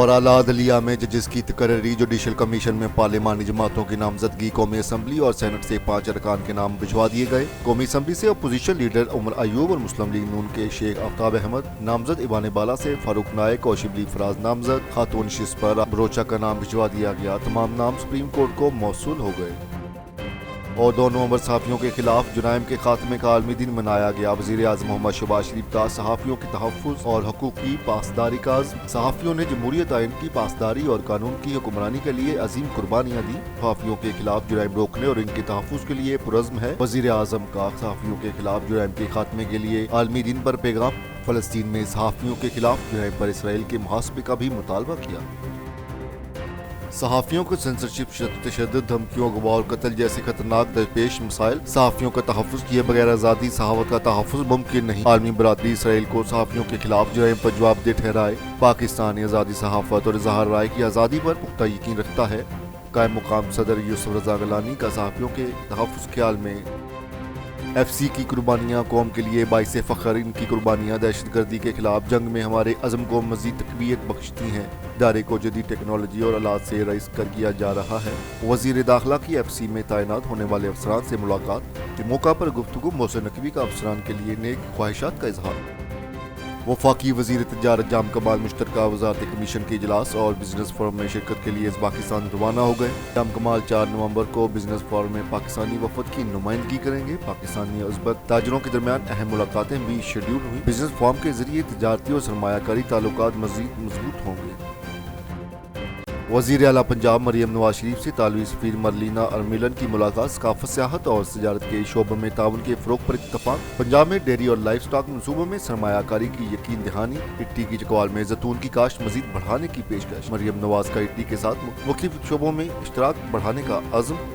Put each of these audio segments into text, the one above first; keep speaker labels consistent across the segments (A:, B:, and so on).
A: اور اعلیٰ عدلیہ میں ججز کی تقرری جوڈیشل کمیشن میں پارلیمانی جماعتوں کی نامزدگی قومی اسمبلی اور سینٹ سے 5 ارکان کے نام بھجوا دیے گئے۔ قومی اسمبلی سے اپوزیشن لیڈر عمر ایوب اور مسلم لیگ نون کے شیخ آفتاب احمد نامزد، ایوان بالا سے فاروق نائک اور شبلی فراز نامزد، خاتون نشست پر بروچا کا نام بھجوا دیا گیا۔ تمام نام سپریم کورٹ کو موصول ہو گئے۔ اور 2 نومبر صحافیوں کے خلاف جرائم کے خاتمے کا عالمی دن منایا گیا۔ وزیر اعظم محمد شہباز شریف کا صحافیوں کے تحفظ اور حقوق کی پاسداری کا عزم۔ صحافیوں نے جمہوریت آئین کی پاسداری اور قانون کی حکمرانی کے لیے عظیم قربانیاں دی۔ صحافیوں کے خلاف جرائم روکنے اور ان کے تحفظ کے لیے پرعزم ہے۔ وزیر اعظم کا صحافیوں کے خلاف جرائم کے خاتمے کے لیے عالمی دن پر پیغام۔ فلسطین میں صحافیوں کے خلاف جرائم پر اسرائیل کے محاسبے کا بھی مطالبہ کیا۔ صحافیوں کو سینسرشپ، تشدد، دھمکیوں، اغوا اور قتل جیسے خطرناک درپیش مسائل۔ صحافیوں کا تحفظ کیے بغیر آزادی صحافت کا تحفظ ممکن نہیں۔ عالمی برادری اسرائیل کو صحافیوں کے خلاف جرائم پر جواب دہ ٹھہرائے۔ پاکستانی آزادی صحافت اور اظہار رائے کی آزادی پر پختہ یقین رکھتا ہے۔ قائم مقام صدر یوسف رضا گیلانی کا صحافیوں کے تحفظ خیال میں ایف سی کی قربانیاں قوم کے لیے باعث فخر، ان کی قربانیاں دہشت گردی کے خلاف جنگ میں ہمارے عزم کو مزید تقویت بخشتی ہیں۔ ادارے کو جدید ٹیکنالوجی اور آلات سے رئیس کر کیا جا رہا ہے۔ وزیر داخلہ کی ایف سی میں تعینات ہونے والے افسران سے ملاقات کے موقع پر گفتگو۔ محسن نقوی کا افسران کے لیے نیک خواہشات کا اظہار۔ وفاقی وزیر تجارت جام کمال مشترکہ وزارت کمیشن کے اجلاس اور بزنس فورم میں شرکت کے لیے پاکستان روانہ ہو گئے۔ جام کمال 4 نومبر کو بزنس فورم میں پاکستانی وفد کی نمائندگی کریں گے۔ پاکستانی اور ازبک تاجروں کے درمیان اہم ملاقاتیں بھی شیڈول ہوئی۔ بزنس فورم کے ذریعے تجارتی اور سرمایہ کاری تعلقات مزید مضبوط ہوں گے۔ وزیر اعلیٰ پنجاب مریم نواز شریف سے طالوی سفیر مرلینا ارمیلن کی ملاقات۔ ثقافت، سیاحت اور تجارت کے شعبوں میں تعاون کے فروغ پر اتفاق۔ پنجاب میں ڈیری اور لائف سٹاک منصوبوں میں سرمایہ کاری کی یقین دہانی۔ اٹی کی چکوال میں زیتون کی کاشت مزید بڑھانے کی پیشکش۔ مریم نواز کا اٹی کے ساتھ مختلف شعبوں میں اشتراک بڑھانے کا عزم۔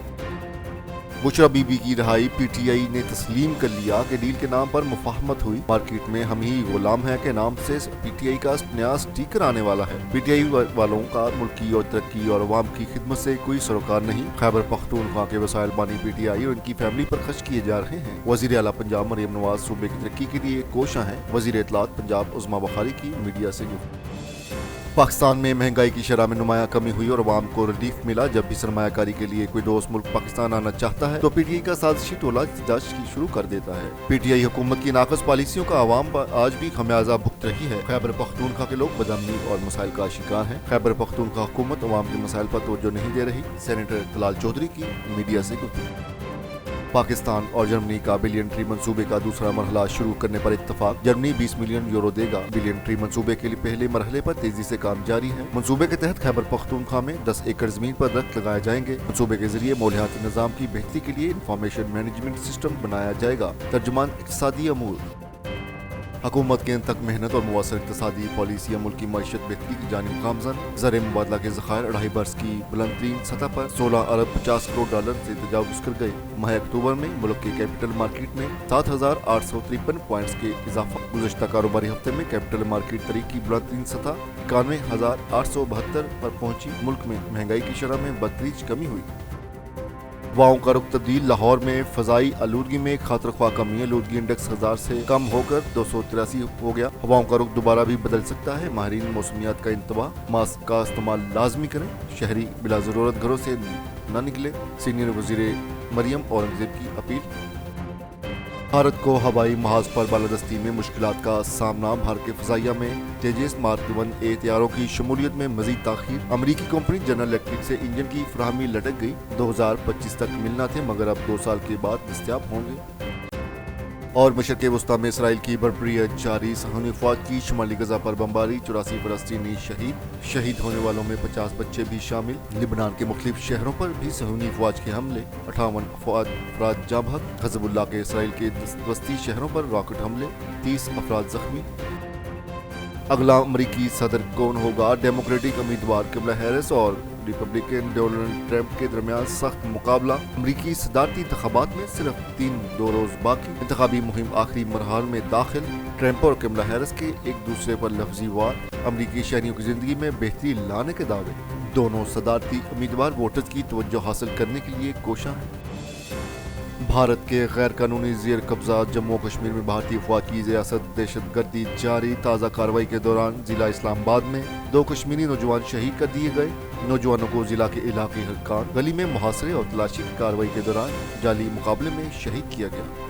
A: بشرا بی بی کی رہائی۔ پی ٹی آئی نے تسلیم کر لیا کہ ڈیل کے نام پر مفاہمت ہوئی۔ مارکیٹ میں ہم ہی غلام ہیں کے نام سے پی ٹی آئی کا نیا سٹیکر آنے والا ہے۔ پی ٹی آئی والوں کا ملکی اور ترقی اور عوام کی خدمت سے کوئی سروکار نہیں۔ خیبر پختونخوا کے وسائل بانی پی ٹی آئی اور ان کی فیملی پر خرچ کیے جا رہے ہیں۔ وزیر اعلیٰ پنجاب مریم نواز صوبے کی ترقی کے لیے کوشاں ہیں۔ وزیر اطلاعات پنجاب عظمیٰ بخاری کی میڈیا سے گفتگو۔ پاکستان میں مہنگائی کی شرح میں نمایاں کمی ہوئی اور عوام کو ریلیف ملا۔ جب بھی سرمایہ کاری کے لیے کوئی دوست ملک پاکستان آنا چاہتا ہے تو پی ٹی آئی کا سازشی ٹولہ احتجاج کی شروع کر دیتا ہے۔ پی ٹی آئی حکومت کی ناقص پالیسیوں کا عوام آج بھی خمیازہ بھگت رہی ہے۔ خیبر پختونخوا کے لوگ بدامنی اور مسائل کا شکار ہیں۔ خیبر پختونخوا حکومت عوام کے مسائل پر توجہ نہیں دے رہی۔ سینیٹر طلال چودھری کی میڈیا سے گفتگو۔ پاکستان اور جرمنی کا بلین ٹری منصوبے کا دوسرا مرحلہ شروع کرنے پر اتفاق۔ جرمنی 20 ملین یورو دے گا۔ بلین ٹری منصوبے کے لیے پہلے مرحلے پر تیزی سے کام جاری ہے۔ منصوبے کے تحت خیبر پختونخوا میں 10 ایکڑ زمین پر درخت لگائے جائیں گے۔ منصوبے کے ذریعے ماحولیاتی نظام کی بہتری کے لیے انفارمیشن مینجمنٹ سسٹم بنایا جائے گا۔ ترجمان اقتصادی امور۔ حکومت کے ان تک محنت اور مؤثر اقتصادی پالیسیاں ملک کی معیشت بہتری کی جانب گامزن۔ زر مبادلہ کے ذخائر 2.5 برس کی بلند ترین سطح پر 16 ارب 50 کروڑ ڈالر سے تجاوز کر گئے۔ ماہ اکتوبر میں ملک کے کیپٹل مارکیٹ میں 7,853 پوائنٹس کے اضافہ۔ گزشتہ کاروباری ہفتے میں کیپٹل مارکیٹ تاریخ کی بلند ترین سطح 91,872 پر پہنچی۔ ملک میں مہنگائی کی شرح میں بتدریج کمی ہوئی۔ ہواؤں کا رخ تبدیل۔ لاہور میں فضائی آلودگی میں خاطر خواہ کمی۔ آلودگی انڈیکس 1000 سے کم ہو کر 283 ہو گیا۔ ہواؤں کا رخ دوبارہ بھی بدل سکتا ہے۔ ماہرین موسمیات کا انتباہ۔ ماسک کا استعمال لازمی کریں۔ شہری بلا ضرورت گھروں سے نہ نکلے۔ سینئر وزیر مریم اورنگزیب کی اپیل۔ بھارت کو ہوائی محاذ پر بالادستی میں مشکلات کا سامنا۔ بھارت کے فضائیہ میں تیجس مارک 1A طیاروں کی شمولیت میں مزید تاخیر۔ امریکی کمپنی جنرل الیکٹرک سے انجن کی فراہمی لٹک گئی۔ 2025 تک ملنا تھے مگر اب 2 سال کے بعد دستیاب ہوں گے۔ اور مشرق وسطیٰ میں اسرائیل کی بربریت جاری۔ صہیونی فوج کی شمالی غزہ پر بمباری۔ 84 فلسطینی شہید ہونے والوں میں 50 بچے بھی شامل۔ لبنان کے مختلف شہروں پر بھی صہیونی فوج کے حملے۔ 58 افراد جاں بحق۔ حزب اللہ کے اسرائیل کے وسطی شہروں پر راکٹ حملے۔ 30 افراد زخمی۔ اگلا امریکی صدر کون ہوگا؟ ڈیموکریٹک امیدوار کملا ہیرس اور ریپبلکن ڈونلڈ ٹرمپ کے درمیان سخت مقابلہ۔ امریکی صدارتی انتخابات میں صرف 2 روز باقی۔ انتخابی مہم آخری مرحلے میں داخل۔ ٹرمپ اور کملا ہیرس کے ایک دوسرے پر لفظی وار۔ امریکی شہریوں کی زندگی میں بہتری لانے کے دعوے۔ دونوں صدارتی امیدوار ووٹرز کی توجہ حاصل کرنے کے لیے کوشاں ہیں۔ بھارت کے غیر قانونی زیر قبضہ جموں و کشمیر میں بھارتی افواج کی ریاست دہشت گردی جاری۔ تازہ کارروائی کے دوران ضلع اسلام آباد میں 2 کشمیری نوجوان شہید کر دیے گئے۔ نوجوانوں کو ضلع کے علاقائی حرکات گلی میں محاصرے اور تلاشی کی کارروائی کے دوران جعلی مقابلے میں شہید کیا گیا۔